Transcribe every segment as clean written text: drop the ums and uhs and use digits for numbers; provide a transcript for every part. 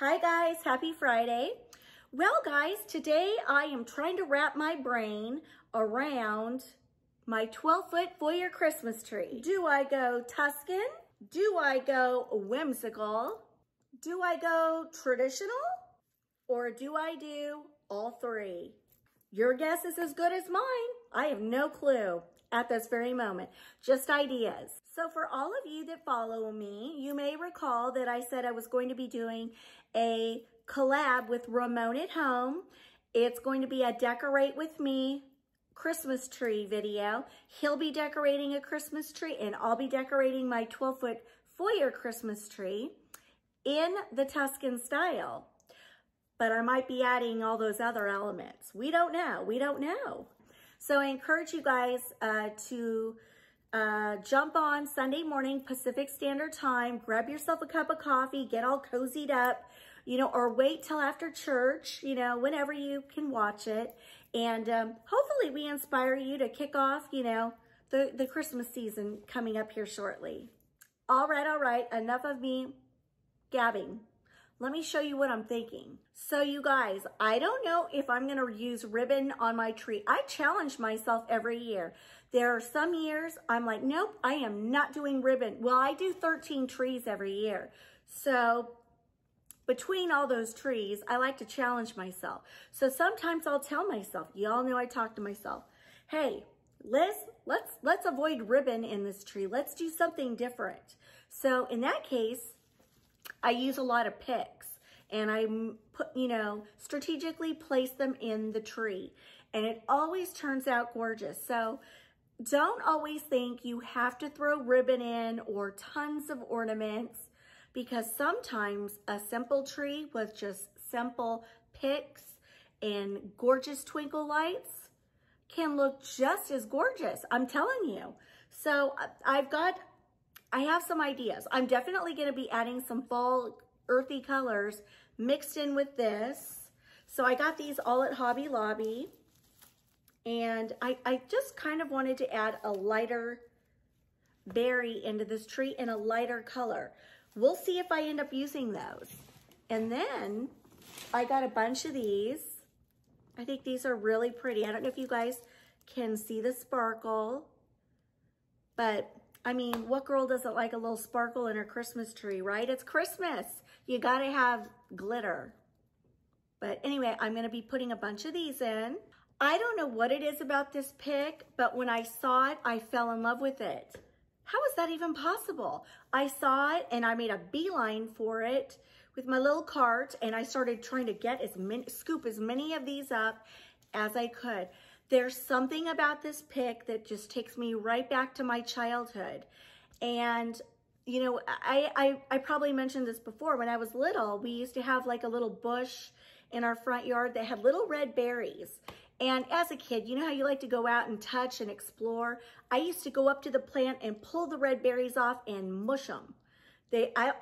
Hi guys, happy Friday. Well guys, today I am trying to wrap my brain around my 12-foot foyer Christmas tree. Do I go Tuscan? Do I go whimsical? Do I go traditional? Or do I do all three? Your guess is as good as mine. I have no clue at this very moment, just ideas. So for all of you that follow me, you may recall that I said I was going to be doing a collab with Ramon At Home. It's going to be a decorate with me Christmas tree video. He'll be decorating a Christmas tree and I'll be decorating my 12-foot foyer Christmas tree in the Tuscan style. But I might be adding all those other elements. We don't know. We don't know. So I encourage you guys to jump on Sunday morning Pacific Standard Time, grab yourself a cup of coffee, get all cozied up, or wait till after church, whenever you can watch it. And hopefully we inspire you to kick off, the Christmas season coming up here shortly. All right, enough of me gabbing. Let me show you what I'm thinking. So you guys, I don't know if I'm gonna use ribbon on my tree. I challenge myself every year. There are some years I'm like, nope, I am not doing ribbon. Well, I do 13 trees every year. So between all those trees, I like to challenge myself. So sometimes I'll tell myself, y'all know I talk to myself, hey, let's avoid ribbon in this tree. Let's do something different. So in that case, I use a lot of picks and I put, strategically place them in the tree and it always turns out gorgeous. So don't always think you have to throw ribbon in or tons of ornaments, because sometimes a simple tree with just simple picks and gorgeous twinkle lights can look just as gorgeous. I'm telling you. So I have some ideas. I'm definitely going to be adding some fall earthy colors mixed in with this. So I got these all at Hobby Lobby. And I just kind of wanted to add a lighter berry into this tree in a lighter color. We'll see if I end up using those. And then I got a bunch of these. I think these are really pretty. I don't know if you guys can see the sparkle, but I mean, what girl doesn't like a little sparkle in her Christmas tree, right? It's Christmas. You gotta have glitter. But anyway, I'm gonna be putting a bunch of these in. I don't know what it is about this pick, but when I saw it, I fell in love with it. How is that even possible? I saw it and I made a beeline for it with my little cart and I started trying to scoop as many of these up as I could. There's something about this pick that just takes me right back to my childhood. And, I probably mentioned this before. When I was little, we used to have like a little bush in our front yard that had little red berries. And as a kid, you know how you like to go out and touch and explore? I used to go up to the plant and pull the red berries off and mush them.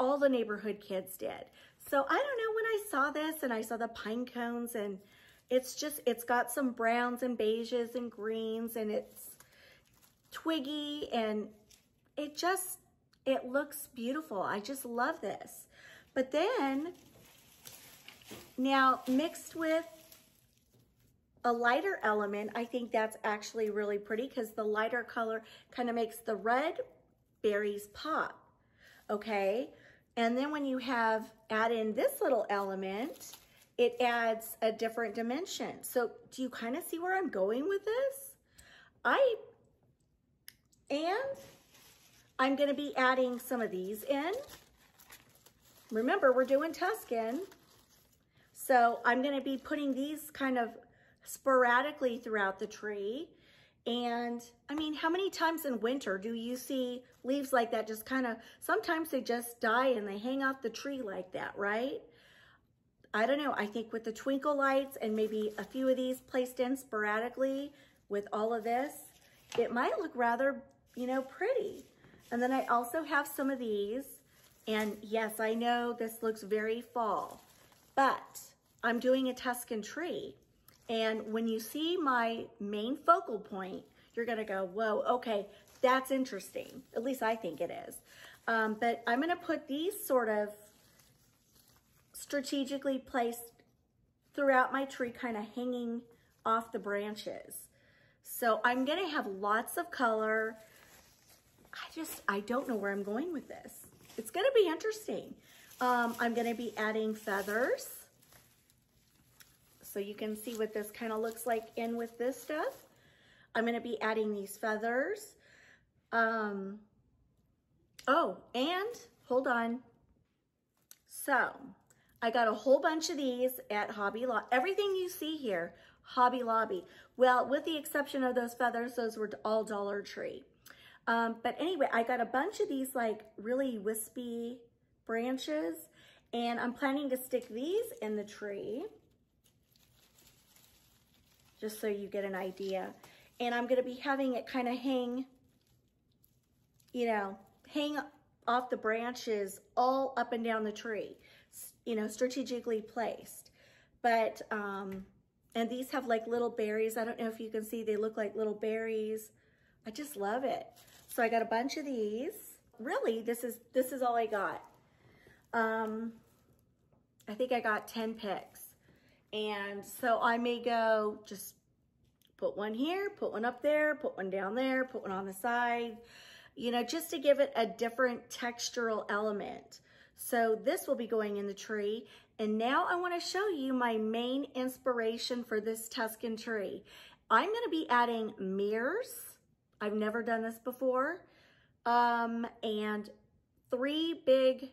All the neighborhood kids did. So I don't know, when I saw this and I saw the pine cones and it's got some browns and beiges and greens and it's twiggy and it looks beautiful. I just love this. But then now mixed with a lighter element, I think that's actually really pretty because the lighter color kind of makes the red berries pop, okay? And then when you add in this little element, it adds a different dimension. So do you kind of see where I'm going with this? I'm gonna be adding some of these in. Remember, we're doing Tuscan. So I'm gonna be putting these kind of sporadically throughout the tree. And I mean, how many times in winter do you see leaves like that just kind of, sometimes they just die and they hang off the tree like that, right? I don't know, I think with the twinkle lights and maybe a few of these placed in sporadically with all of this, it might look rather, pretty. And then I also have some of these, and yes, I know this looks very fall, but I'm doing a Tuscan tree. And when you see my main focal point, you're gonna go, whoa, okay, that's interesting. At least I think it is. But I'm gonna put these sort of strategically placed throughout my tree, kind of hanging off the branches. So I'm gonna have lots of color. I don't know where I'm going with this. It's gonna be interesting. I'm gonna be adding feathers. So you can see what this kind of looks like in with this stuff. I'm gonna be adding these feathers. Oh, and hold on. So I got a whole bunch of these at Hobby Lobby. Everything you see here, Hobby Lobby. Well, with the exception of those feathers, those were all Dollar Tree. But anyway, I got a bunch of these like really wispy branches, and I'm planning to stick these in the tree, just so you get an idea. And I'm gonna be having it kind of hang, you know, hang off the branches all up and down the tree, you know, strategically placed. But, and these have like little berries. I don't know if you can see, they look like little berries. I just love it. So I got a bunch of these. Really, this is all I got. I think I got 10 picks. And so I may go just put one here, put one up there, put one down there, put one on the side, you know, just to give it a different textural element. So this will be going in the tree. And now I want to show you my main inspiration for this Tuscan tree. I'm going to be adding mirrors. I've never done this before. And 3 big,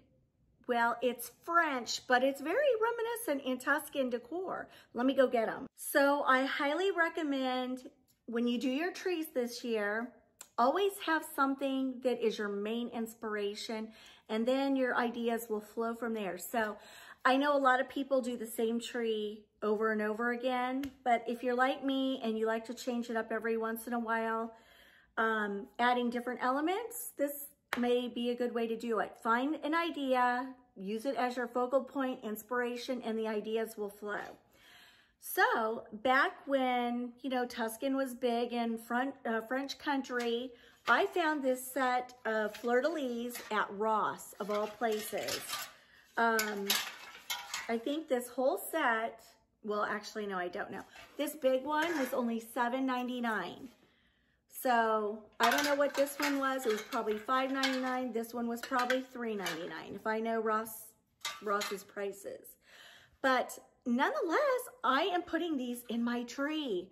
well, it's French, but it's very reminiscent in Tuscan decor. Let me go get them. So I highly recommend when you do your trees this year, always have something that is your main inspiration, and then your ideas will flow from there. So I know a lot of people do the same tree over and over again, but if you're like me and you like to change it up every once in a while, adding different elements, this may be a good way to do it. Find an idea, use it as your focal point, inspiration, and the ideas will flow. So back when, you know, Tuscan was big in French country, I found this set of fleur-de-lis at Ross, of all places. I think this whole set, well, actually, no, I don't know. This big one was only $7.99. So I don't know what this one was. It was probably $5.99. This one was probably $3.99, if I know Ross's prices. But nonetheless, I am putting these in my tree.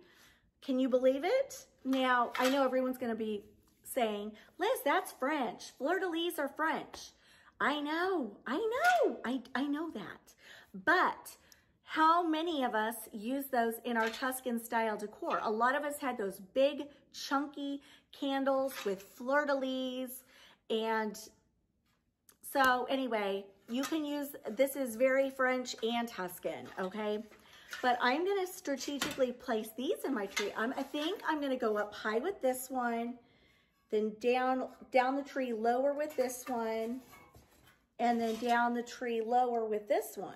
Can you believe it? Now, I know everyone's going to be saying, Liz, that's French. Fleur-de-lis are French. I know that. But how many of us use those in our Tuscan style decor? A lot of us had those big, chunky candles with fleur-de-lis. And so anyway, you can use, this is very French and Tuscan, okay? But I'm gonna strategically place these in my tree. I think I'm gonna go up high with this one, then down the tree lower with this one, and then down the tree lower with this one.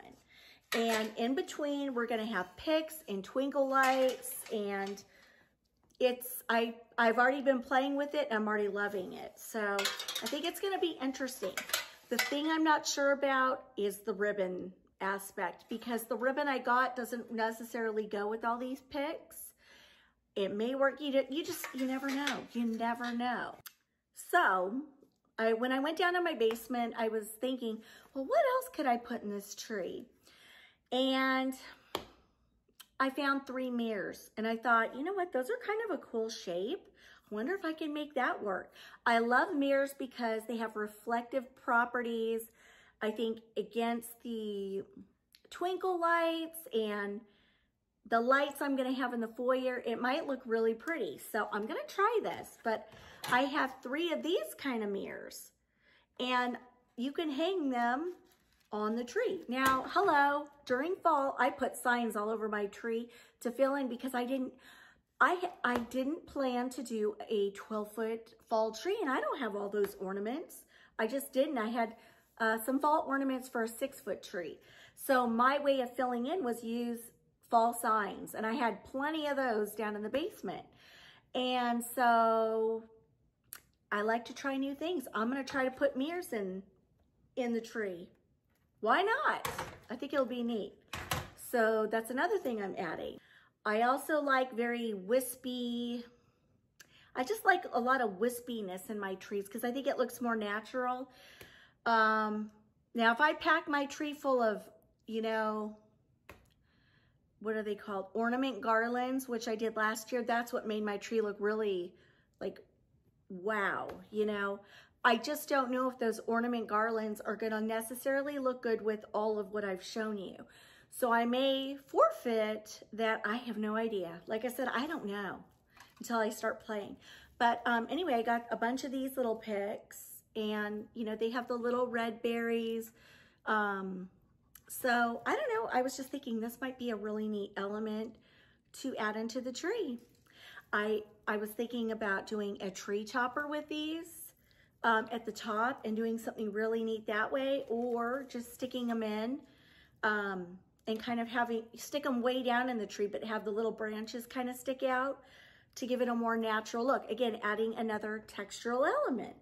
And in between, we're gonna have picks and twinkle lights, and I've already been playing with it, and I'm already loving it. So I think it's gonna be interesting. The thing I'm not sure about is the ribbon aspect, because the ribbon I got doesn't necessarily go with all these picks. It may work, you never know, you never know. So when I went down to my basement, I was thinking, well, what else could I put in this tree? And I found 3 mirrors, and I thought, you know what, those are kind of a cool shape. I wonder if I can make that work. I love mirrors because they have reflective properties, I think, against the twinkle lights and the lights I'm gonna have in the foyer. It might look really pretty. So I'm gonna try this, but I have 3 of these kind of mirrors, and you can hang them on the tree. Now, hello, during fall, I put signs all over my tree to fill in, because I didn't plan to do a 12-foot fall tree, and I don't have all those ornaments. I just didn't. I had some fall ornaments for a 6-foot tree. So my way of filling in was use fall signs, and I had plenty of those down in the basement. And so I like to try new things. I'm gonna try to put mirrors in the tree. Why not? I think it'll be neat. So that's another thing I'm adding. I also like very wispy, I just like a lot of wispiness in my trees because I think it looks more natural. Now, if I pack my tree full of, you know, what are they called? Ornament garlands, which I did last year. That's what made my tree look really like, wow, you know. I just don't know if those ornament garlands are gonna necessarily look good with all of what I've shown you. So I may forfeit that. I have no idea. Like I said, I don't know until I start playing. But anyway, I got a bunch of these little picks and, you know, they have the little red berries. So I don't know. I was just thinking this might be a really neat element to add into the tree. I was thinking about doing a tree topper with these at the top and doing something really neat that way, or just sticking them in and kind of stick them way down in the tree, but have the little branches kind of stick out to give it a more natural look. Again, adding another textural element.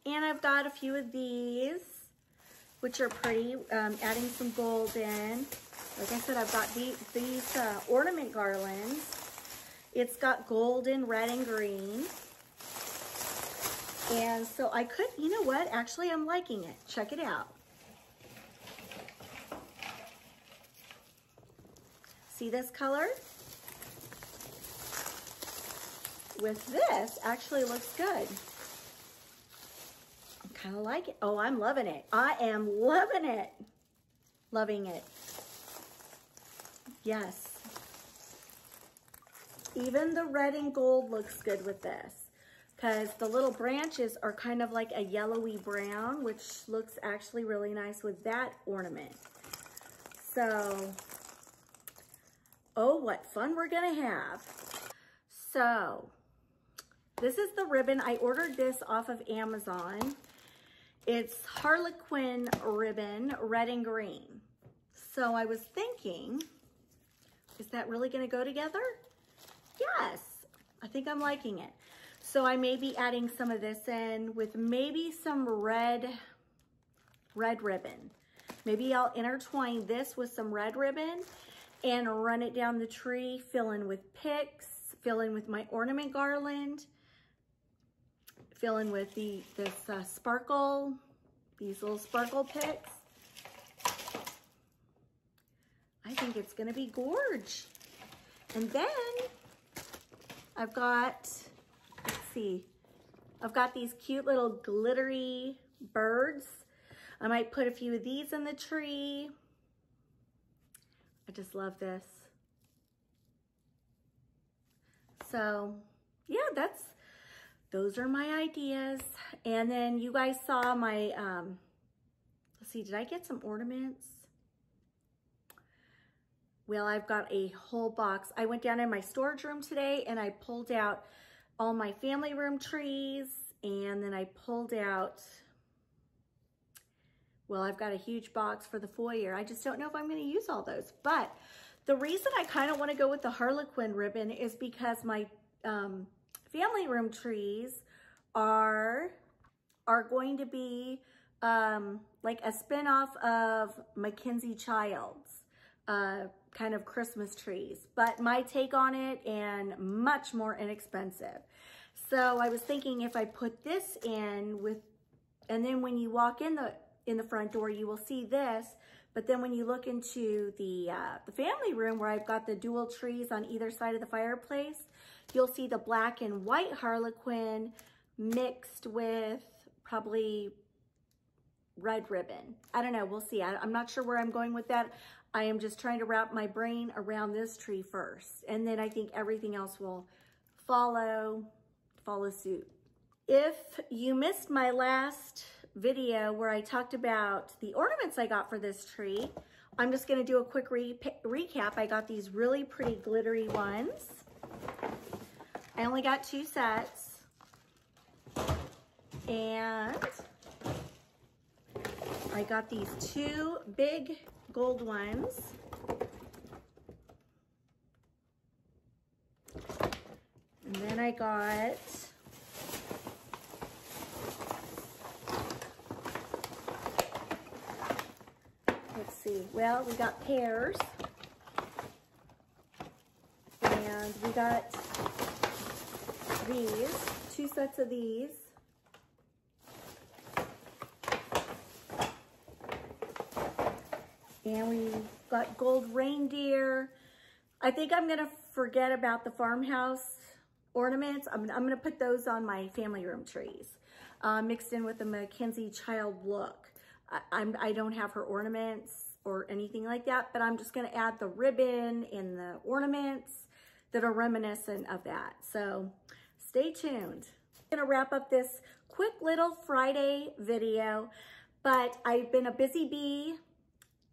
And I've got a few of these, which are pretty, adding some gold in. Like I said, I've got these ornament garlands. It's got golden, red, and green. And so I could, you know what? Actually, I'm liking it. Check it out. See this color? With this, actually looks good. I kind of like it. Oh, I'm loving it. I am loving it. Loving it. Yes. Even the red and gold looks good with this, because the little branches are kind of like a yellowy brown, which looks actually really nice with that ornament. So, oh, what fun we're gonna have. So, this is the ribbon. I ordered this off of Amazon. It's Harlequin ribbon, red and green. So I was thinking, is that really gonna go together? Yes, I think I'm liking it. So I may be adding some of this in with maybe some red ribbon. Maybe I'll intertwine this with some red ribbon and run it down the tree, fill in with picks, fill in with my ornament garland, fill in with this sparkle, these little sparkle picks. I think it's gonna be gorge. And then I've got, let's see, I've got these cute little glittery birds. I might put a few of these in the tree. I just love this. So yeah, those are my ideas. And then you guys saw my, let's see, did I get some ornaments? Well, I've got a whole box. I went down in my storage room today and I pulled out all my family room trees, and then I pulled out, well, I've got a huge box for the foyer. I just don't know if I'm gonna use all those. But the reason I kind of wanna go with the Harlequin ribbon is because my family room trees are going to be like a spin-off of Mackenzie Child's kind of Christmas trees, but my take on it, and much more inexpensive. So I was thinking if I put this in with, and then when you walk in the front door, you will see this, but then when you look into the family room where I've got the dual trees on either side of the fireplace, you'll see the black and white Harlequin mixed with probably red ribbon. I don't know, we'll see. I'm not sure where I'm going with that. I am just trying to wrap my brain around this tree first, and then I think everything else will follow suit. If you missed my last video where I talked about the ornaments I got for this tree, I'm just gonna do a quick recap. I got these really pretty glittery ones. I only got 2 sets, and I got these 2 big gold ones. And then I got see. Well, we got pears. And we got these, 2 sets of these. And we got gold reindeer. I think I'm gonna forget about the farmhouse ornaments. I'm gonna put those on my family room trees, mixed in with the Mackenzie child look. I don't have her ornaments or anything like that, but I'm just gonna add the ribbon and the ornaments that are reminiscent of that. So stay tuned. I'm gonna wrap up this quick little Friday video, but I've been a busy bee,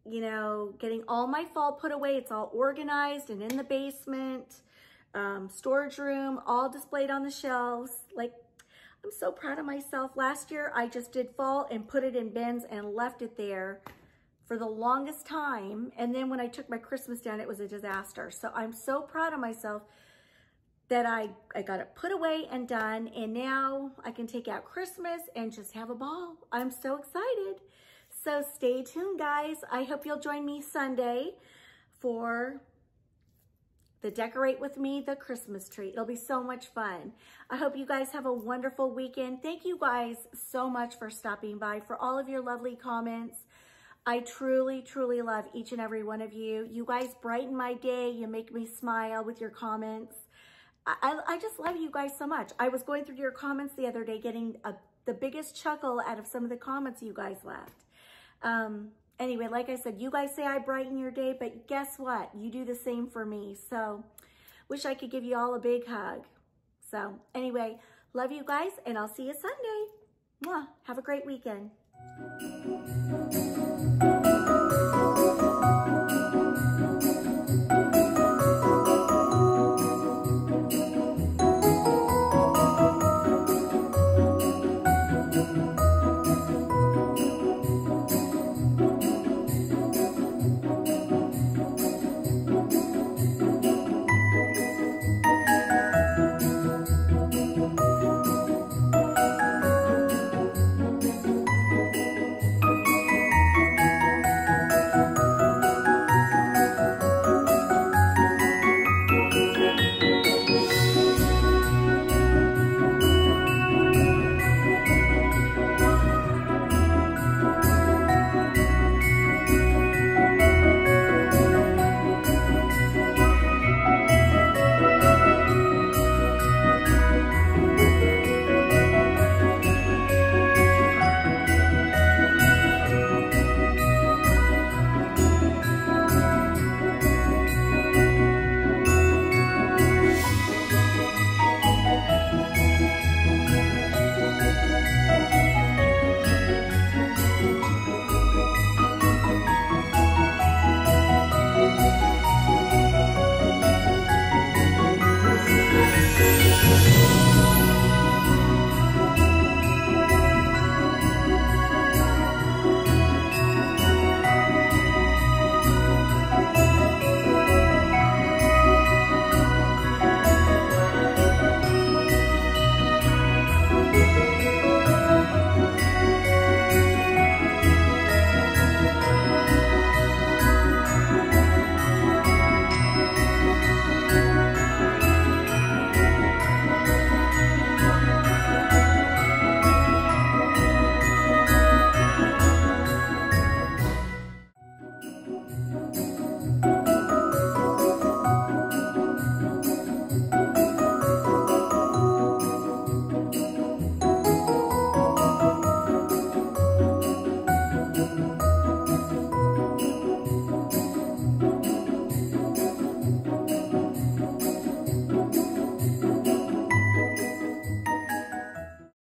you know, getting all my fall put away. It's all organized and in the basement, storage room, all displayed on the shelves. Like, I'm so proud of myself. Last year, I just did fall and put it in bins and left it there for the longest time. And then when I took my Christmas down, it was a disaster. So I'm so proud of myself that I got it put away and done. And now I can take out Christmas and just have a ball. I'm so excited. So stay tuned, guys. I hope you'll join me Sunday for the Decorate With Me, the Christmas tree. It'll be so much fun. I hope you guys have a wonderful weekend. Thank you guys so much for stopping by, for all of your lovely comments. I truly, truly love each and every one of you. You guys brighten my day. You make me smile with your comments. I just love you guys so much. I was going through your comments the other day, getting the biggest chuckle out of some of the comments you guys left. Anyway, like I said, you guys say I brighten your day, but guess what? You do the same for me. So wish I could give you all a big hug. So anyway, love you guys, and I'll see you Sunday. Mwah. Have a great weekend.